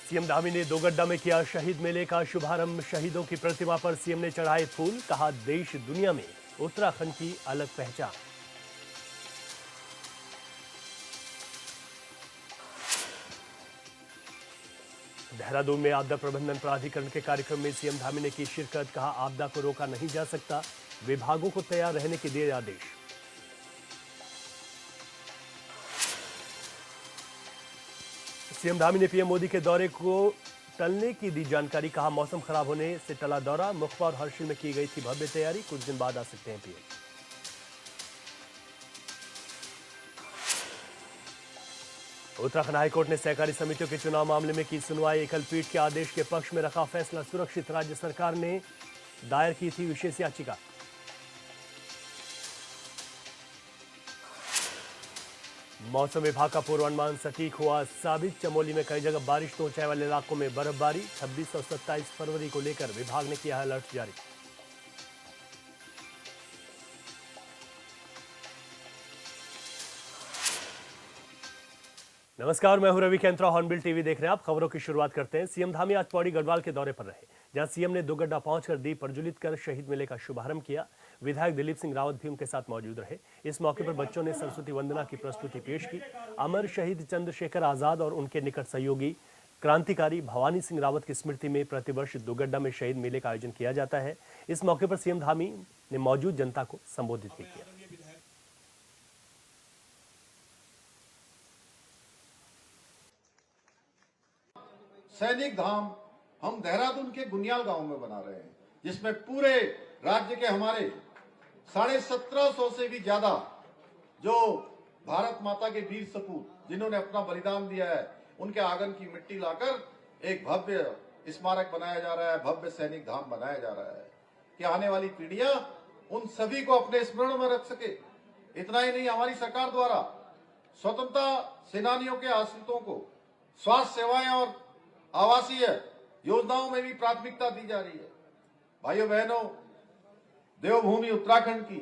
CM Dhami ने दोगड्डा में किया शहीद मेले का शुभारंभ। शहीदों की प्रतिमा पर सीएम ने चढ़ाए फूल। कहा, देश दुनिया में उत्तराखंड की अलग पहचान। देहरादून में आपदा प्रबंधन प्राधिकरण के कार्यक्रम में सीएम धामी ने की शिरकत। कहा, आपदा को रोका नहीं जा सकता, विभागों को तैयार रहने के दिए आदेश। सीएम धामी ने पीएम मोदी के दौरे को टलने की दी जानकारी। कहा, मौसम खराब होने से टला दौरा। मुखपा और हर्षिल में की गई थी भव्य तैयारी। कुछ दिन बाद आ सकते हैं पीएम। उत्तराखंड हाईकोर्ट ने सहकारी समितियों के चुनाव मामले में की सुनवाई। एकल पीठ के आदेश के पक्ष में रखा फैसला सुरक्षित। राज्य सरकार ने दायर की थी विशेष याचिका। मौसम विभाग का पूर्वानुमान सटीक हुआ साबित। चमोली में कई जगह बारिश तो ऊंचाई वाले इलाकों में बर्फबारी। 26 और 27 फरवरी को लेकर विभाग ने किया अलर्ट जारी। नमस्कार, मैं हूं रवि केंद्रा। हॉर्नबिल टीवी देख रहे हैं आप। खबरों की शुरुआत करते हैं। सीएम धामी आज पौड़ी गढ़वाल के दौरे पर रहे, जहां सीएम ने दोगड्डा पहुंचकर दीप प्रज्वलित कर शहीद मेले का शुभारंभ किया। विधायक दिलीप सिंह रावत भी उनके साथ मौजूद रहे। इस मौके पर बच्चों ने सरस्वती वंदना की प्रस्तुति पेश की। अमर शहीद चंद्रशेखर आजाद और उनके निकट सहयोगी क्रांतिकारी भवानी सिंह रावत की स्मृति में प्रतिवर्ष दोगड्डा में शहीद मेले का आयोजन किया जाता है। इस मौके पर सीएम धामी ने मौजूद जनता को संबोधित भी किया। सैनिक धाम हम देहरादून के गुनियाल गांव में बना रहे हैं, जिसमें पूरे राज्य के हमारे 1750 से भी ज्यादा जो भारत माता के वीर सपूत जिन्होंने अपना बलिदान दिया है, उनके आंगन की मिट्टी लाकर एक भव्य स्मारक बनाया जा रहा है, भव्य सैनिक धाम बनाया जा रहा है कि आने वाली पीढ़ियां उन सभी को अपने स्मरण में रख सके। इतना ही नहीं, हमारी सरकार द्वारा स्वतंत्रता सेनानियों के आश्रितों को स्वास्थ्य सेवाएं और आवासीय योजनाओं में भी प्राथमिकता दी जा रही है। भाइयों बहनों, देवभूमि उत्तराखंड की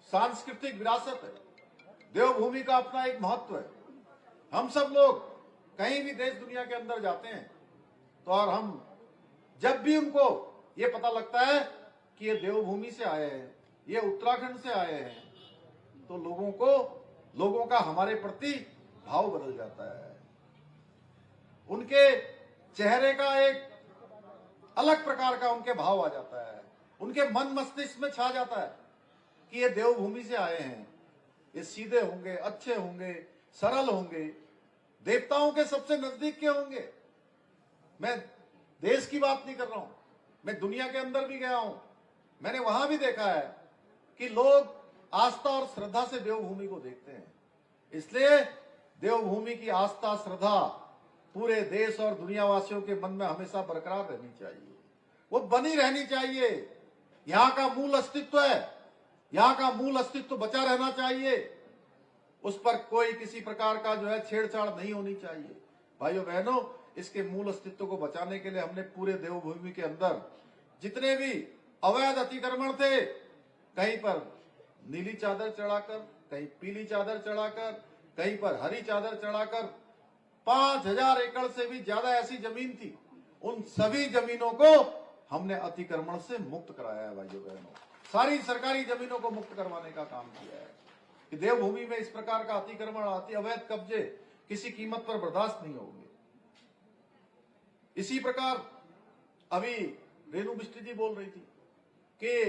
सांस्कृतिक विरासत है। देवभूमि का अपना एक महत्व है। हम सब लोग कहीं भी देश दुनिया के अंदर जाते हैं तो और हम जब भी उनको ये पता लगता है कि ये देवभूमि से आए हैं, ये उत्तराखंड से आए हैं, तो लोगों का हमारे प्रति भाव बदल जाता है। उनके चेहरे का एक अलग प्रकार का उनके भाव आ जाता है। उनके मन मस्तिष्क में छा जाता है कि ये देवभूमि से आए हैं, ये सीधे होंगे, अच्छे होंगे, सरल होंगे, देवताओं के सबसे नजदीक के होंगे। मैं देश की बात नहीं कर रहा हूं, मैं दुनिया के अंदर भी गया हूं। मैंने वहां भी देखा है कि लोग आस्था और श्रद्धा से देवभूमि को देखते हैं। इसलिए देवभूमि की आस्था श्रद्धा पूरे देश और दुनियावासियों के मन में हमेशा बरकरार रहनी चाहिए, वो बनी रहनी चाहिए। यहाँ का मूल अस्तित्व है, यहाँ का मूल अस्तित्व बचा रहना चाहिए। उस पर कोई किसी प्रकार का जो है छेड़छाड़ नहीं होनी चाहिए। भाइयों बहनों, इसके मूल अस्तित्व को बचाने के लिए हमने पूरे देवभूमि के अंदर जितने भी अवैध अतिक्रमण थे, कहीं पर नीली चादर चढ़ाकर, कहीं पीली चादर चढ़ाकर, कहीं पर हरी चादर चढ़ाकर 5000 एकड़ से भी ज्यादा ऐसी जमीन थी, उन सभी जमीनों को हमने अतिक्रमण से मुक्त कराया है। भाइयों बहनों, सारी सरकारी जमीनों को मुक्त करवाने का काम किया है कि देवभूमि में इस प्रकार का अतिक्रमण, अवैध कब्जे किसी कीमत पर बर्दाश्त नहीं होंगे। इसी प्रकार अभी रेणु बिष्ट जी बोल रही थी कि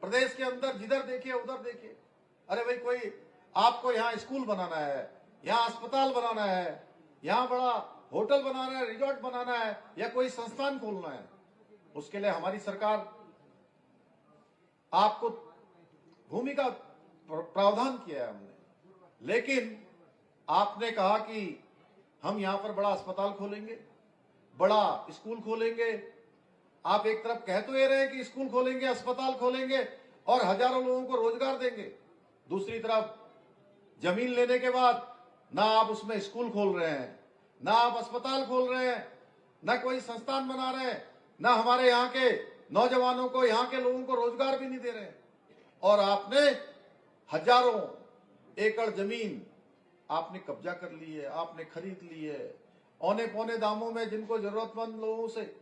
प्रदेश के अंदर जिधर देखिए उधर देखिए, अरे भाई कोई आपको यहाँ स्कूल बनाना है, यहाँ अस्पताल बनाना है, यहाँ बड़ा होटल बनाना है, रिजॉर्ट बनाना है, या कोई संस्थान खोलना है, उसके लिए हमारी सरकार आपको भूमि का प्रावधान किया है हमने। लेकिन आपने कहा कि हम यहाँ पर बड़ा अस्पताल खोलेंगे, बड़ा स्कूल खोलेंगे। आप एक तरफ कह तो ये रहे हैं कि स्कूल खोलेंगे, अस्पताल खोलेंगे और हजारों लोगों को रोजगार देंगे, दूसरी तरफ जमीन लेने के बाद ना आप उसमें स्कूल खोल रहे हैं, ना आप अस्पताल खोल रहे हैं, ना कोई संस्थान बना रहे हैं, ना हमारे यहाँ के नौजवानों को, यहाँ के लोगों को रोजगार भी नहीं दे रहे हैं। और आपने हजारों एकड़ जमीन आपने कब्जा कर ली है, आपने खरीद ली है। औने पौने दामों में जिनको जरूरतमंद लोगों से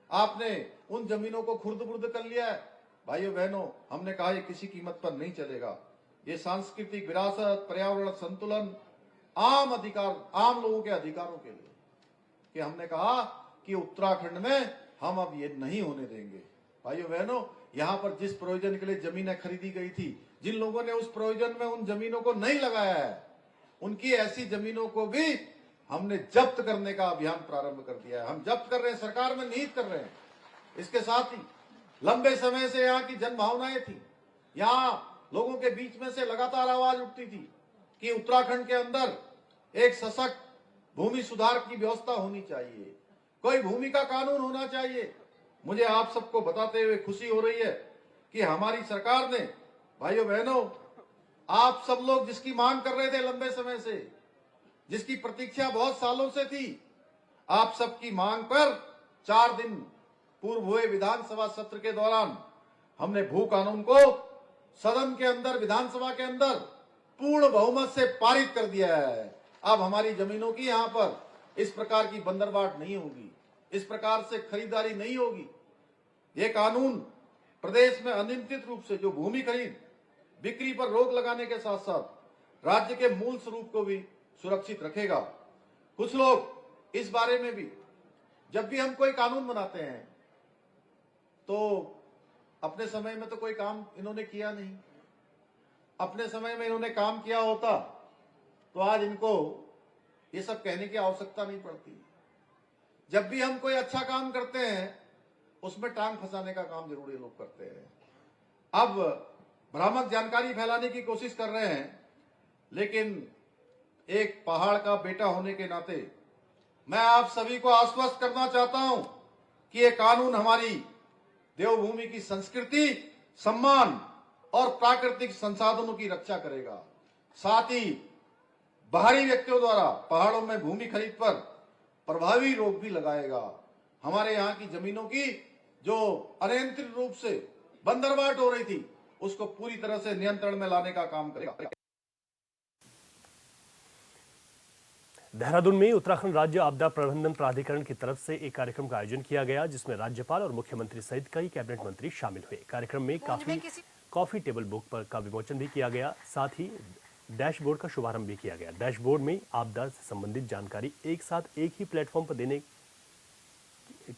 आपने उन जमीनों को खुर्द-बुर्द कर लिया है। भाइयों बहनों, हमने कहा ये किसी कीमत पर नहीं चलेगा। ये सांस्कृतिक विरासत, पर्यावरण संतुलन, आम अधिकार, आम लोगों के अधिकारों के लिए कि हमने कहा कि उत्तराखंड में हम अब ये नहीं होने देंगे। भाइयों बहनों, यहां पर जिस प्रयोजन के लिए जमीनें खरीदी गई थी, जिन लोगों ने उस प्रयोजन में उन जमीनों को नहीं लगाया है, उनकी ऐसी जमीनों को भी हमने जब्त करने का अभियान प्रारंभ कर दिया है। हम जब्त कर रहे हैं, सरकार में निहित कर रहे हैं। इसके साथ ही लंबे समय से यहाँ की जनभावनाएं थी, यहाँ लोगों के बीच में से लगातार आवाज उठती थी कि उत्तराखंड के अंदर एक सशक्त भूमि सुधार की व्यवस्था होनी चाहिए, कोई भूमि का कानून होना चाहिए। मुझे आप सबको बताते हुए खुशी हो रही है कि हमारी सरकार ने, भाइयों बहनों, आप सब लोग जिसकी मांग कर रहे थे लंबे समय से, जिसकी प्रतीक्षा बहुत सालों से थी, आप सबकी मांग पर 4 दिन पूर्व हुए विधानसभा सत्र के दौरान हमने भू कानून को सदन के अंदर, विधानसभा के अंदर पूर्ण बहुमत से पारित कर दिया है। अब हमारी जमीनों की यहां पर इस प्रकार की बंदरबाट नहीं होगी, इस प्रकार से खरीदारी नहीं होगी। ये कानून प्रदेश में अनियंत्रित रूप से जो भूमि खरीद बिक्री पर रोक लगाने के साथ साथ राज्य के मूल स्वरूप को भी सुरक्षित रखेगा। कुछ लोग इस बारे में भी, जब भी हम कोई कानून बनाते हैं तो अपने समय में तो कोई काम इन्होंने किया नहीं, अपने समय में इन्होंने काम किया होता तो आज इनको ये सब कहने की आवश्यकता नहीं पड़ती। जब भी हम कोई अच्छा काम करते हैं उसमें टांग फंसाने का काम जरूर ये लोग करते हैं। अब भ्रामक जानकारी फैलाने की कोशिश कर रहे हैं, लेकिन एक पहाड़ का बेटा होने के नाते मैं आप सभी को आश्वस्त करना चाहता हूं कि ये कानून हमारी देवभूमि की संस्कृति, सम्मान और प्राकृतिक संसाधनों की रक्षा करेगा। साथ ही बाहरी व्यक्तियों द्वारा पहाड़ों में भूमि खरीद पर प्रभावी रोक भी लगाएगा। हमारे यहाँ की जमीनों की जो अनियंत्रित रूप से बंदरबाट हो रही थी, उसको पूरी तरह से नियंत्रण में लाने का काम करेगा। देहरादून में उत्तराखंड राज्य आपदा प्रबंधन प्राधिकरण की तरफ से एक कार्यक्रम का आयोजन किया गया, जिसमें राज्यपाल और मुख्यमंत्री सहित कई कैबिनेट मंत्री शामिल हुए। कार्यक्रम में कॉफी टेबल बुक पर का विमोचन भी किया गया, साथ ही डैशबोर्ड का शुभारंभ भी किया गया। डैशबोर्ड में आपदा से संबंधित जानकारी एक साथ एक ही प्लेटफॉर्म पर देने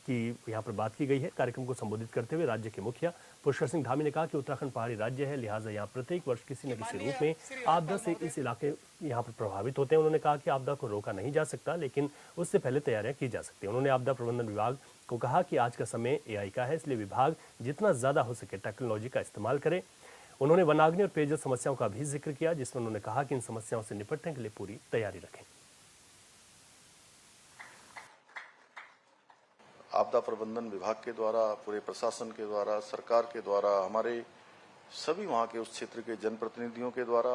की यहाँ पर बात की गई है। कार्यक्रम को संबोधित करते हुए राज्य के मुखिया पुष्कर सिंह धामी ने कहा कि उत्तराखंड पहाड़ी राज्य है, लिहाजा यहाँ प्रत्येक वर्ष किसी न किसी रूप में आपदा से इस इलाके यहाँ पर प्रभावित होते हैं। उन्होंने कहा कि आपदा को रोका नहीं जा सकता, लेकिन उससे पहले तैयारियां की जा सकती हैं। उन्होंने आपदा प्रबंधन विभाग को कहा कि आज का समय AI का है, इसलिए विभाग जितना ज्यादा हो सके टेक्नोलॉजी का इस्तेमाल करे। उन्होंने वनाग्नि और पेयजल समस्याओं का भी जिक्र किया, जिसमें उन्होंने कहा कि इन समस्याओं से निपटने के लिए पूरी तैयारी रखें। आपदा प्रबंधन विभाग के द्वारा, पूरे प्रशासन के द्वारा, सरकार के द्वारा, हमारे सभी वहां के उस क्षेत्र के जनप्रतिनिधियों के द्वारा,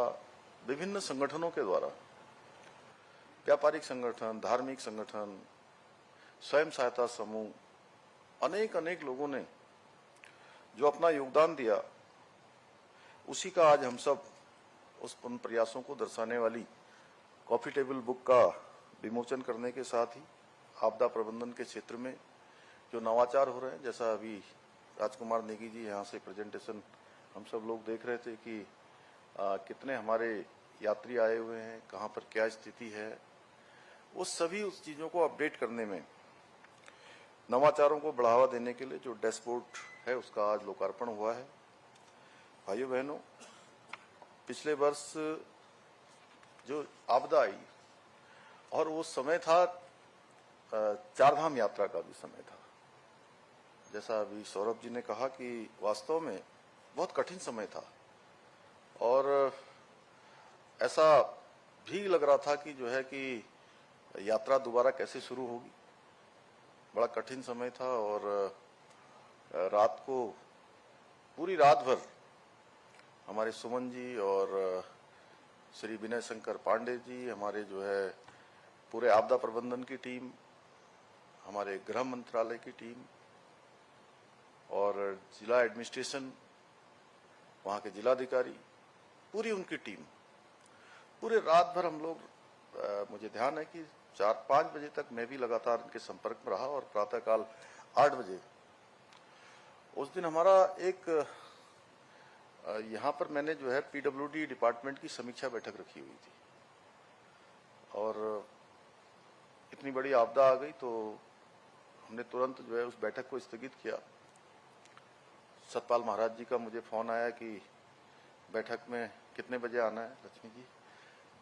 विभिन्न संगठनों के द्वारा, व्यापारिक संगठन, धार्मिक संगठन, स्वयं सहायता समूह, अनेक लोगों ने जो अपना योगदान दिया, उसी का आज हम सब उन प्रयासों को दर्शाने वाली कॉफी टेबल बुक का विमोचन करने के साथ ही आपदा प्रबंधन के क्षेत्र में जो नवाचार हो रहे हैं, जैसा अभी राजकुमार नेगी जी यहाँ से प्रेजेंटेशन हम सब लोग देख रहे थे कि कितने हमारे यात्री आए हुए हैं, कहाँ पर क्या स्थिति है, वो सभी उस चीज़ों को अपडेट करने में, नवाचारों को बढ़ावा देने के लिए जो डैशबोर्ड है उसका आज लोकार्पण हुआ है। भाइयों बहनों, पिछले वर्ष जो आपदा आई और वो समय था चारधाम यात्रा का भी समय था, जैसा अभी सौरभ जी ने कहा कि वास्तव में बहुत कठिन समय था और ऐसा भी लग रहा था कि जो है कि यात्रा दोबारा कैसे शुरू होगी। बड़ा कठिन समय था और रात को, पूरी रात भर हमारे सुमन जी और श्री विनय शंकर पांडे जी, हमारे जो है पूरे आपदा प्रबंधन की टीम, हमारे गृह मंत्रालय की टीम और जिला एडमिनिस्ट्रेशन, वहाँ के जिलाधिकारी, पूरी उनकी टीम, पूरे रात भर हम लोग, मुझे ध्यान है कि 4-5 बजे तक मैं भी लगातार इनके संपर्क में रहा और प्रातःकाल 8 बजे उस दिन हमारा एक यहाँ पर मैंने जो है पीडब्ल्यूडी डिपार्टमेंट की समीक्षा बैठक रखी हुई थी और इतनी बड़ी आपदा आ गई तो हमने तुरंत जो है उस बैठक को स्थगित किया। सतपाल महाराज जी का मुझे फोन आया कि बैठक में कितने बजे आना है लक्ष्मी जी,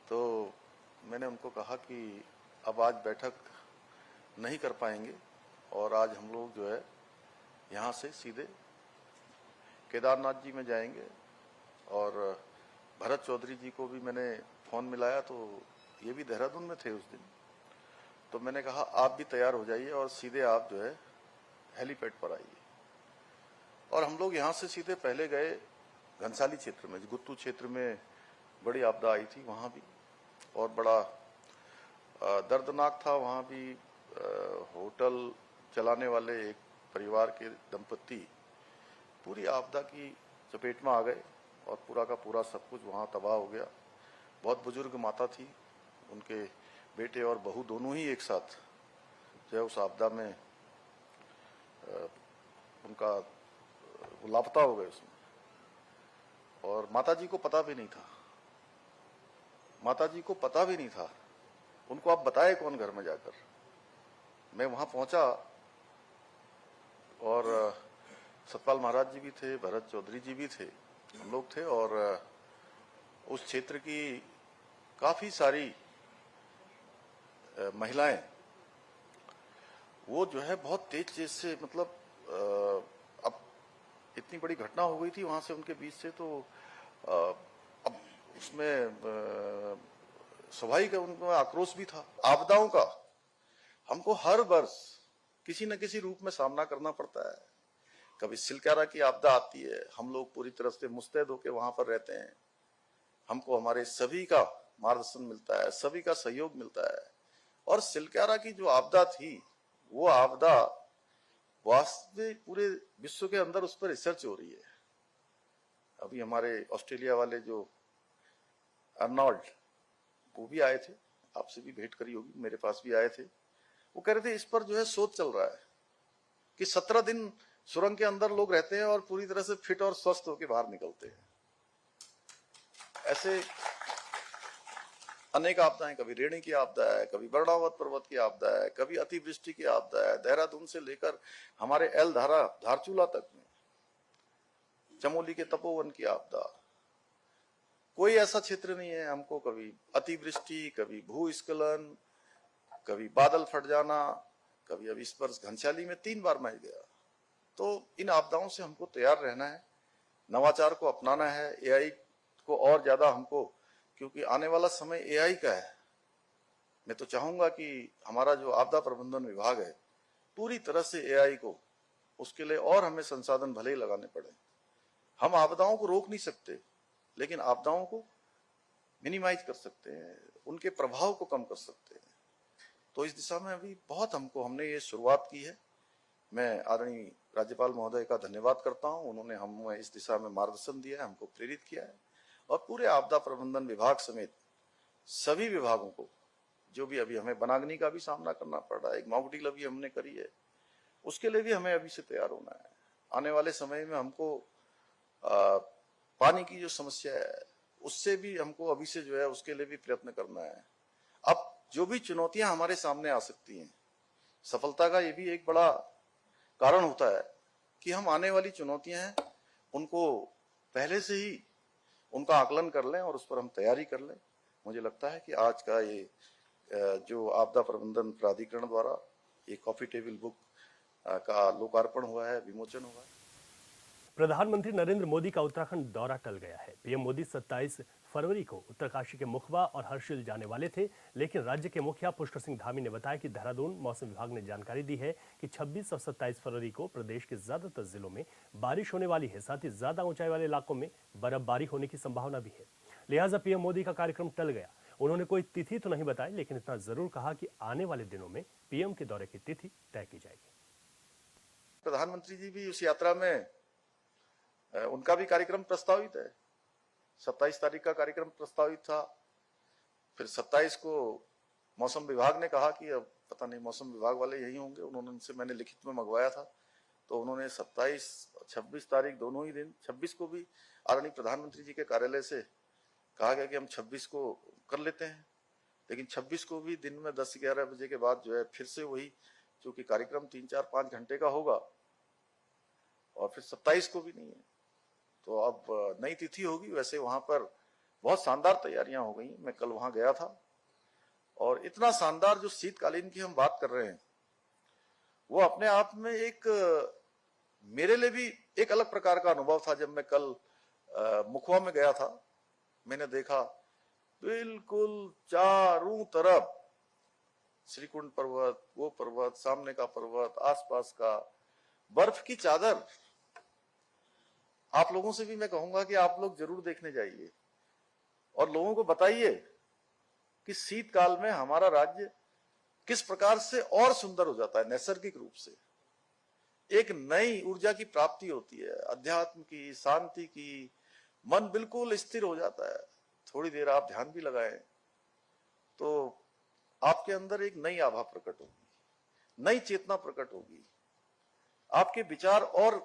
तो मैंने उनको कहा कि अब आज बैठक नहीं कर पाएंगे और आज हम लोग जो है यहाँ से सीधे केदारनाथ जी में जाएंगे। और भरत चौधरी जी को भी मैंने फोन मिलाया तो ये भी देहरादून में थे उस दिन, तो मैंने कहा आप भी तैयार हो जाइए और सीधे आप जो है हेलीपैड पर आइए। और हम लोग यहाँ से सीधे पहले गए घनसाली क्षेत्र में, गुत्तू क्षेत्र में बड़ी आपदा आई थी, वहाँ भी और बड़ा दर्दनाक था। वहाँ भी होटल चलाने वाले एक परिवार के दंपत्ति पूरी आपदा की चपेट में आ गए और पूरा का पूरा सब कुछ वहाँ तबाह हो गया। बहुत बुजुर्ग माता थी, उनके बेटे और बहू दोनों ही एक साथ जो है उस आपदा में उनका लापता हो गए उसमें। और माता जी को पता भी नहीं था, माता जी को पता भी नहीं था, उनको आप बताए कौन घर में जाकर। मैं वहां पहुंचा और सतपाल महाराज जी भी थे, भरत चौधरी जी भी थे, हम लोग थे और उस क्षेत्र की काफी सारी महिलाएं वो जो है बहुत तेज से मतलब अब इतनी बड़ी घटना हो गई थी वहां से उनके बीच से, तो अब उसमें स्वाभाविक उनका आक्रोश भी था। आपदाओं का हमको हर वर्ष किसी न किसी रूप में सामना करना पड़ता है। कभी सिलकारा की आपदा आती है, हम लोग पूरी तरह से मुस्तैद होकर वहां पर रहते हैं, हमको हमारे सभी का मार्गदर्शन मिलता है, सभी का सहयोग मिलता है। और सिलकारा की जो आपदा थी वो आपदा वास्तविक पूरे विश्व के अंदर उस पर रिसर्च हो रही है। अभी हमारे ऑस्ट्रेलिया वाले जो अर्नोल्ड वो भी आए थे, आपसे भी भेंट करी होगी, मेरे पास भी आए थे। वो कह रहे थे इस पर जो है शोध चल रहा है कि 17 दिन सुरंग के अंदर लोग रहते हैं और पूरी तरह से फिट और स्वस्थ होकर बाहर निकलते हैं। ऐसे अनेक आपदाएं, कभी रेणी की आपदा है, कभी बर्णावत पर्वत की आपदा है, कभी अतिवृष्टि की आपदा है, देहरादून से लेकर हमारे एल धारा धारचूला तक में, चमोली के तपोवन की आपदा। कोई ऐसा क्षेत्र नहीं है हमको कभी अतिवृष्टि, कभी भूस्खलन, कभी बादल फट जाना, कभी अभी इस वर्ष घनसाली में 3 बार मैं गया। तो इन आपदाओं से हमको तैयार रहना है, नवाचार को अपनाना है, एआई को और ज्यादा हमको, क्योंकि आने वाला समय एआई का है। मैं तो चाहूंगा कि हमारा जो आपदा प्रबंधन विभाग है पूरी तरह से एआई को, उसके लिए और हमें संसाधन भले ही लगाने पड़े। हम आपदाओं को रोक नहीं सकते, लेकिन आपदाओं को मिनिमाइज कर सकते हैं, उनके प्रभाव को कम कर सकते हैं। तो इस दिशा में अभी बहुत हमने ये शुरुआत की है। मैं आदरणीय राज्यपाल महोदय का धन्यवाद करता हूं, उन्होंने हमें इस दिशा में मार्गदर्शन दिया है, हमको प्रेरित किया है। और पूरे आपदा प्रबंधन विभाग समेत सभी विभागों को, जो भी अभी हमें बनागनी का भी सामना करना पड़ रहा है, एक मॉक ड्रिल अभी हमने करी है, उसके लिए भी हमें अभी से तैयार होना है। आने वाले समय में हमको पानी की जो समस्या है उससे भी हमको अभी से जो है उसके लिए भी प्रयत्न करना है। अब जो भी चुनौतियां हमारे सामने आ सकती हैं, सफलता का ये भी एक बड़ा कारण होता है कि हम आने वाली चुनौतियां हैं उनको पहले से ही उनका आकलन कर लें और उस पर हम तैयारी कर लें। मुझे लगता है कि आज का ये जो आपदा प्रबंधन प्राधिकरण द्वारा ये कॉफी टेबल बुक का लोकार्पण हुआ है, विमोचन हुआ है। प्रधानमंत्री नरेंद्र मोदी का उत्तराखंड दौरा टल गया है। पीएम मोदी 27 फरवरी को उत्तरकाशी के मुखबा और हर्षिल जाने वाले थे, लेकिन राज्य के मुखिया पुष्कर सिंह धामी ने बताया कि देहरादून मौसम विभाग ने जानकारी दी है कि 26 और 27 फरवरी को प्रदेश के ज्यादातर जिलों में बारिश होने वाली है। साथ ही ज्यादा ऊंचाई वाले इलाकों में बर्फबारी होने की संभावना भी है, लिहाजा पीएम मोदी का कार्यक्रम टल गया। उन्होंने कोई तिथि तो नहीं बताई, लेकिन इतना जरूर कहा कि आने वाले दिनों में पीएम के दौरे की तिथि तय की जाएगी। प्रधानमंत्री जी भी उस यात्रा में उनका भी कार्यक्रम प्रस्तावित है। 27 तारीख का कार्यक्रम प्रस्तावित था, फिर 27 को मौसम विभाग ने कहा कि अब पता नहीं मौसम विभाग वाले यही होंगे, उनसे मैंने लिखित में मंगवाया था, तो उन्होंने 27 26 तारीख दोनों ही दिन, 26 को भी आदरणीय प्रधानमंत्री जी के कार्यालय से कहा गया कि हम 26 को कर लेते हैं, लेकिन 26 को भी दिन में 10-11 बजे के बाद जो है फिर से वही, चूंकि कार्यक्रम 3-4-5 घंटे का होगा, और फिर 27 को भी नहीं है, तो अब नई तिथि होगी। वैसे वहां पर बहुत शानदार तैयारियां हो गई, मैं कल वहां गया था, और इतना शानदार जो शीतकालीन की हम बात कर रहे हैं वो अपने आप में एक मेरे लिए भी एक अलग प्रकार का अनुभव था। जब मैं कल मुखवा में गया था, मैंने देखा बिल्कुल चारों तरफ श्रीकुंड पर्वत, वो पर्वत, सामने का पर्वत, आसपास का बर्फ की चादर। आप लोगों से भी मैं कहूंगा कि आप लोग जरूर देखने जाइए और लोगों को बताइए कि शीतकाल में हमारा राज्य किस प्रकार से और सुंदर हो जाता है। नैसर्गिक रूप से एक नई ऊर्जा की प्राप्ति होती है, अध्यात्म की, शांति की, मन बिल्कुल स्थिर हो जाता है। थोड़ी देर आप ध्यान भी लगाएं तो आपके अंदर एक नई आभा प्रकट होगी, नई चेतना प्रकट होगी, आपके विचार और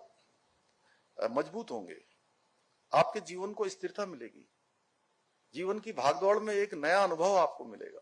मजबूत होंगे, आपके जीवन को स्थिरता मिलेगी, जीवन की भागदौड़ में एक नया अनुभव आपको मिलेगा।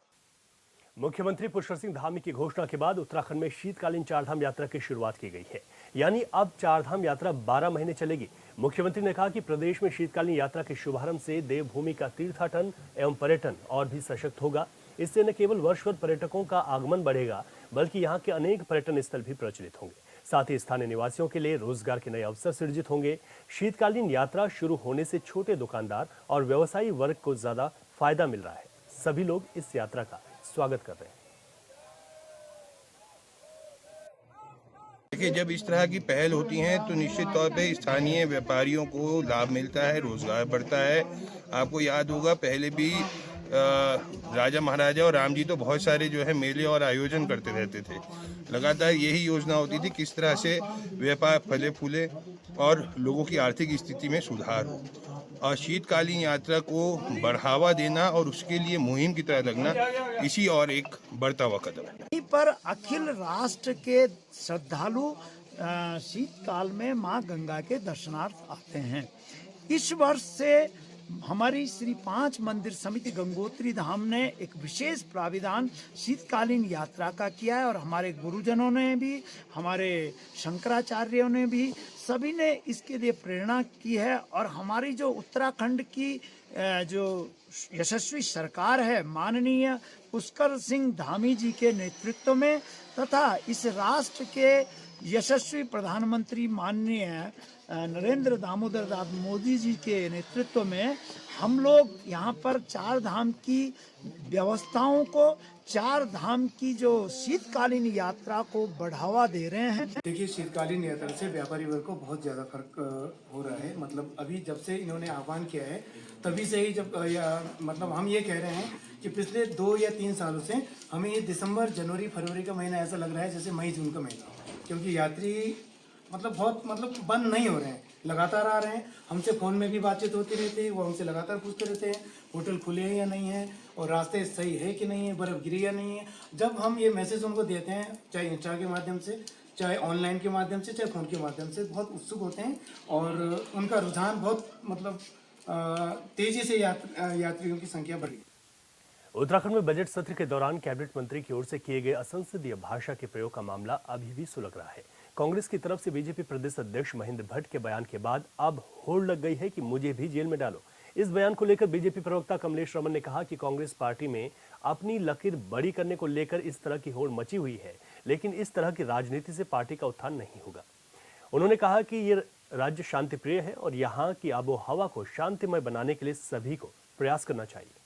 मुख्यमंत्री पुष्कर सिंह धामी की घोषणा के बाद उत्तराखंड में शीतकालीन चारधाम यात्रा की शुरुआत की गई है, यानी अब चारधाम यात्रा 12 महीने चलेगी। मुख्यमंत्री ने कहा कि प्रदेश में शीतकालीन यात्रा के शुभारंभ से देवभूमि का तीर्थाटन एवं पर्यटन और भी सशक्त होगा। इससे न केवल वर्ष भर पर्यटकों का आगमन बढ़ेगा, बल्कि यहाँ के अनेक पर्यटन स्थल भी प्रचलित होंगे। साथ ही स्थानीय निवासियों के लिए रोजगार के नए अवसर सृजित होंगे। शीतकालीन यात्रा शुरू होने से छोटे दुकानदार और व्यवसायी वर्ग को ज्यादा फायदा मिल रहा है। सभी लोग इस यात्रा का स्वागत कर रहे हैं। देखिए, जब इस तरह की पहल होती हैं तो निश्चित तौर पे स्थानीय व्यापारियों को लाभ मिलता है, रोजगार बढ़ता है। आपको याद होगा पहले भी राजा महाराजा और राम जी तो बहुत सारे जो है मेले और आयोजन करते रहते थे। लगातार यही योजना होती थी किस तरह से व्यापार फले फूले और लोगों की आर्थिक स्थिति में सुधार हो। और शीतकालीन यात्रा को बढ़ावा देना और उसके लिए मुहिम की तरह लगना इसी और एक बढ़ता हुआ कदम है। यहीं पर अखिल राष्ट्र के श्रद्धालु शीतकाल में मां गंगा के दर्शनार्थ आते हैं। इस वर्ष से हमारी श्री 5 मंदिर समिति गंगोत्री धाम ने एक विशेष प्राविधान शीतकालीन यात्रा का किया है और हमारे गुरुजनों ने भी, हमारे शंकराचार्यों ने भी, सभी ने इसके लिए प्रेरणा की है। और हमारी जो उत्तराखंड की जो यशस्वी सरकार है माननीय पुष्कर सिंह धामी जी के नेतृत्व में तथा इस राष्ट्र के यशस्वी प्रधानमंत्री माननीय नरेंद्र दामोदर दास मोदी जी के नेतृत्व में हम लोग यहाँ पर चार धाम की व्यवस्थाओं को, चार धाम की जो शीतकालीन यात्रा को बढ़ावा दे रहे हैं। देखिए, शीतकालीन यात्रा से व्यापारी वर्ग को बहुत ज़्यादा फर्क हो रहा है। मतलब अभी जब से इन्होंने आह्वान किया है तभी से ही मतलब हम ये कह रहे हैं कि पिछले 2 या 3 सालों से हमें ये दिसंबर, जनवरी, फरवरी का महीना ऐसा लग रहा है जैसे मई, जून का महीना, क्योंकि यात्री बहुत बंद नहीं हो रहे हैं, लगातार आ रहे हैं। हमसे फ़ोन में भी बातचीत होती रहती है, वो हमसे लगातार पूछते रहते हैं होटल खुले हैं या नहीं है और रास्ते सही है कि नहीं है, बर्फ़ गिरी या नहीं है। जब हम ये मैसेज उनको देते हैं, चाहे इंस्टा के माध्यम से, चाहे ऑनलाइन के माध्यम से, चाहे फ़ोन के माध्यम से, बहुत उत्सुक होते हैं और उनका रुझान बहुत तेज़ी से यात्रियों की संख्या बढ़ी। उत्तराखंड में बजट सत्र के दौरान कैबिनेट मंत्री की ओर से किए गए असंसदीय भाषा के प्रयोग का मामला अभी भी सुलग रहा है। कांग्रेस की तरफ से बीजेपी प्रदेश अध्यक्ष महेंद्र भट्ट के बयान के बाद अब होड़ लग गई है कि मुझे भी जेल में डालो। इस बयान को लेकर बीजेपी प्रवक्ता कमलेश रमन ने कहा कि कांग्रेस पार्टी में अपनी लकीर बड़ी करने को लेकर इस तरह की होड़ मची हुई है, लेकिन इस तरह की राजनीति से पार्टी का उत्थान नहीं होगा। उन्होंने कहा कि ये राज्य शांतिप्रिय है और यहाँ की आबोहवा को शांतिमय बनाने के लिए सभी को प्रयास करना चाहिए।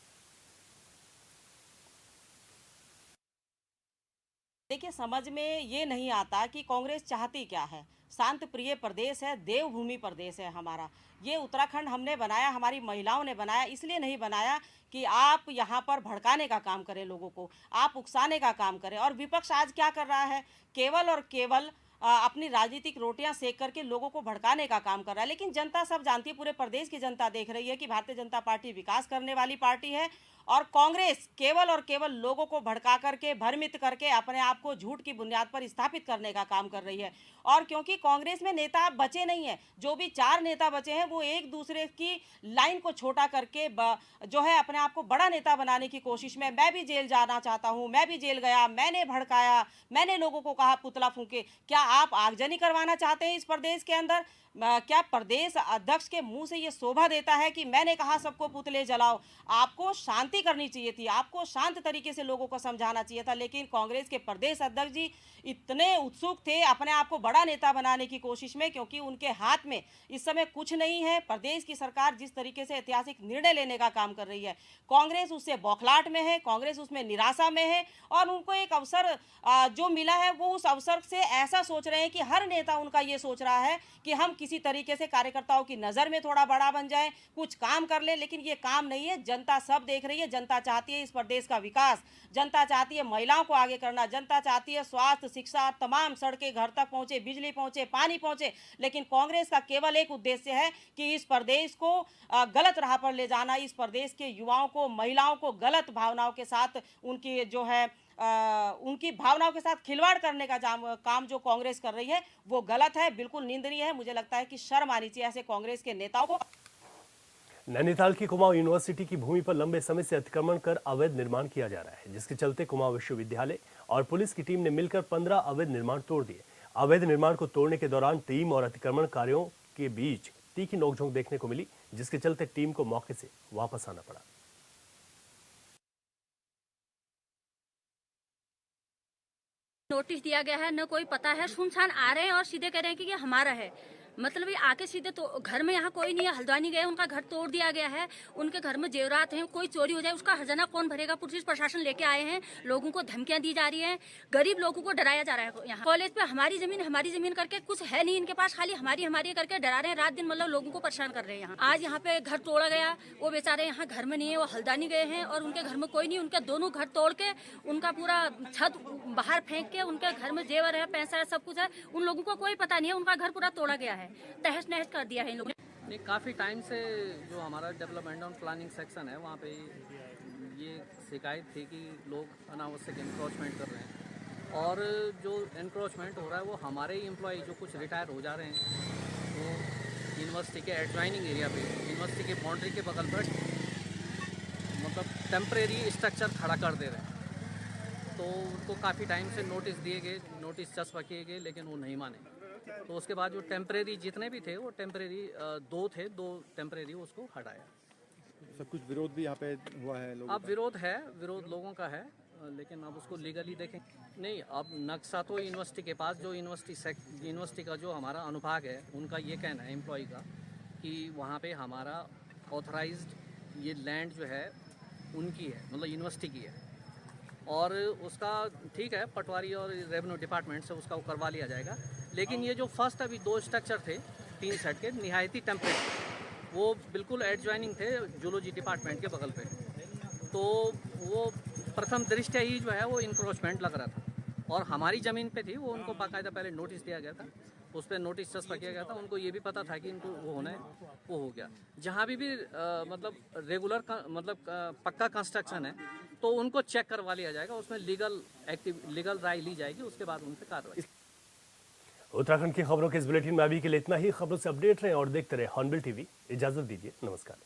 देखिए, समझ में ये नहीं आता कि कांग्रेस चाहती क्या है। शांत प्रिय प्रदेश है, देवभूमि प्रदेश है हमारा। ये उत्तराखंड हमने बनाया, हमारी महिलाओं ने बनाया, इसलिए नहीं बनाया कि आप यहाँ पर भड़काने का काम करें, लोगों को आप उकसाने का काम करें। और विपक्ष आज क्या कर रहा है, केवल और केवल अपनी राजनीतिक रोटियां सेक करके लोगों को भड़काने का काम कर रहा है। लेकिन जनता सब जानती है, पूरे प्रदेश की जनता देख रही है कि भारतीय जनता पार्टी विकास करने वाली पार्टी है और कांग्रेस केवल और केवल लोगों को भड़का करके, भ्रमित करके अपने आप को झूठ की बुनियाद पर स्थापित करने का काम कर रही है। और क्योंकि कांग्रेस में नेता बचे नहीं है, जो भी 4 नेता बचे हैं वो एक दूसरे की लाइन को छोटा करके जो है अपने आप को बड़ा नेता बनाने की कोशिश में, मैं भी जेल जाना चाहता हूं, मैं भी जेल गया, मैंने भड़काया, मैंने लोगों को कहा पुतला फूंके। क्या आप आगजनी करवाना चाहते हैं इस प्रदेश के अंदर? क्या प्रदेश अध्यक्ष के मुंह से ये शोभा देता है कि मैंने कहा सबको पुतले जलाओ? आपको शांति करनी चाहिए थी, आपको शांत तरीके से लोगों को समझाना चाहिए था। लेकिन कांग्रेस के प्रदेश अध्यक्ष जी इतने उत्सुक थे अपने आप को बड़ा नेता बनाने की कोशिश में, क्योंकि उनके हाथ में इस समय कुछ नहीं है। प्रदेश की सरकार जिस तरीके से ऐतिहासिक निर्णय लेने का काम कर रही है, कांग्रेस उससे बौखलाहट में है, कांग्रेस उसमें निराशा में है। और उनको एक अवसर जो मिला है वो उस अवसर से ऐसा सोच रहे हैं कि हर नेता उनका ये सोच रहा है कि हम किसी तरीके से कार्यकर्ताओं की नजर में थोड़ा बड़ा बन जाए, कुछ काम कर ले। लेकिन ये काम नहीं है। जनता सब देख रही है। जनता चाहती है इस प्रदेश का विकास, जनता चाहती है महिलाओं को आगे करना, जनता चाहती है स्वास्थ्य, शिक्षा, तमाम सड़कें घर तक पहुंचे, बिजली पहुंचे, पानी पहुंचे। लेकिन कांग्रेस का केवल एक उद्देश्य है कि इस प्रदेश को गलत राह पर ले जाना, इस प्रदेश के युवाओं को, महिलाओं को गलत भावनाओं के साथ उनकी जो है उनकी भावनाओं के साथ खिलवाड़ करने का काम जो कांग्रेस कर रही है वो गलत है, बिल्कुल निंदनीय है। मुझे लगता है कि शर्म आनी चाहिए ऐसे कांग्रेस के नेताओं को। नैनीताल की कुमाऊं यूनिवर्सिटी की भूमि पर लंबे समय से अतिक्रमण कर अवैध निर्माण किया जा रहा है, जिसके चलते कुमाऊं विश्वविद्यालय और पुलिस की टीम ने मिलकर 15 अवैध निर्माण तोड़ दिए। अवैध निर्माण को तोड़ने के दौरान टीम और अतिक्रमणकारियों के बीच तीखी नोकझोंक देखने को मिली, जिसके चलते टीम को मौके से वापस आना पड़ा। नोटिस दिया गया है, न कोई पता है, सुनसान आ रहे हैं और सीधे कह रहे हैं कि ये हमारा है। मतलब ये आके सीधे तो घर में यहाँ कोई नहीं है, हल्द्वानी गए उनका घर तोड़ दिया गया है, उनके घर में जेवरात हैं, कोई चोरी हो जाए उसका हर्जाना कौन भरेगा? पुलिस प्रशासन लेके आए हैं, लोगों को धमकियां दी जा रही हैं, गरीब लोगों को डराया जा रहा है। यहाँ कॉलेज पे हमारी जमीन करके कुछ है नहीं इनके पास, खाली हमारी करके डरा रहे हैं, रात दिन मतलब लोगों को परेशान कर रहे हैं। यहाँ आज यहाँ पे घर तोड़ा गया, वो बेचारे यहाँ घर में नहीं है, वो हल्द्वानी गए हैं और उनके घर में कोई नहीं, उनके दोनों घर तोड़ के उनका पूरा छत बाहर फेंक के, उनके घर में जेवर है, पैसा है, सब कुछ है, उन लोगों को कोई पता नहीं है, उनका घर पूरा तोड़ा गया है, तहस नहस कर दिया है इन लोगों ने। नहीं, काफ़ी टाइम से जो हमारा डेवलपमेंट एंड प्लानिंग सेक्शन है वहाँ पे ये शिकायत थी कि लोग अनावश्यक इंक्रोचमेंट कर रहे हैं, और जो इंक्रोचमेंट हो रहा है वो हमारे ही एम्प्लॉय जो कुछ रिटायर हो जा रहे हैं वो यूनिवर्सिटी के एडजॉइनिंग एरिया पे, यूनिवर्सिटी के बाउंड्री के बगल पर मतलब टेम्परेरी स्ट्रक्चर खड़ा कर दे रहे हैं। तो उनको काफ़ी टाइम से नोटिस दिए गए, नोटिस चस्पा किए गए, लेकिन वो नहीं माने। तो उसके बाद जो टेम्परेरी जितने भी थे वो टेम्परेरी दो टेम्परेरी उसको हटाया। सब कुछ विरोध भी यहाँ पे हुआ है लोगों अब विरोध लोगों का है, लेकिन अब उसको लीगली देखें। नहीं, अब नक्शा तो यूनिवर्सिटी के पास, जो यूनिवर्सिटी का जो हमारा अनुभाग है उनका ये कहना है एम्प्लॉय का कि वहाँ पे हमारा ऑथराइज्ड ये लैंड जो है उनकी है, मतलब यूनिवर्सिटी की है, और उसका ठीक है पटवारी और रेवेन्यू डिपार्टमेंट से उसका वो करवा लिया जाएगा। लेकिन ये जो फर्स्ट अभी 2 स्ट्रक्चर थे 3 सेट के निहायती टेम्परेरी, वो बिल्कुल एडजॉइनिंग थे जूलॉजी डिपार्टमेंट के बगल पे, तो वो प्रथम दृष्टया ही जो है वो इंक्रोचमेंट लग रहा था और हमारी ज़मीन पे थी। वो उनको बाकायदा पहले नोटिस दिया गया था, उस पर नोटिस चस्पा किया गया था, उनको ये भी पता था कि इनको वो होना है, वो हो गया। जहाँ भी मतलब रेगुलर पक्का कंस्ट्रक्शन है तो उनको चेक करवा लिया जाएगा, उसमें लीगल राय ली जाएगी, उसके बाद उन पर कार्रवाई। उत्तराखंड की खबरों के इस बुलेटिन में अभी के लिए इतना ही। खबरों से अपडेट रहें और देखते रहे हॉर्नबिल टीवी। इजाजत दीजिए, नमस्कार।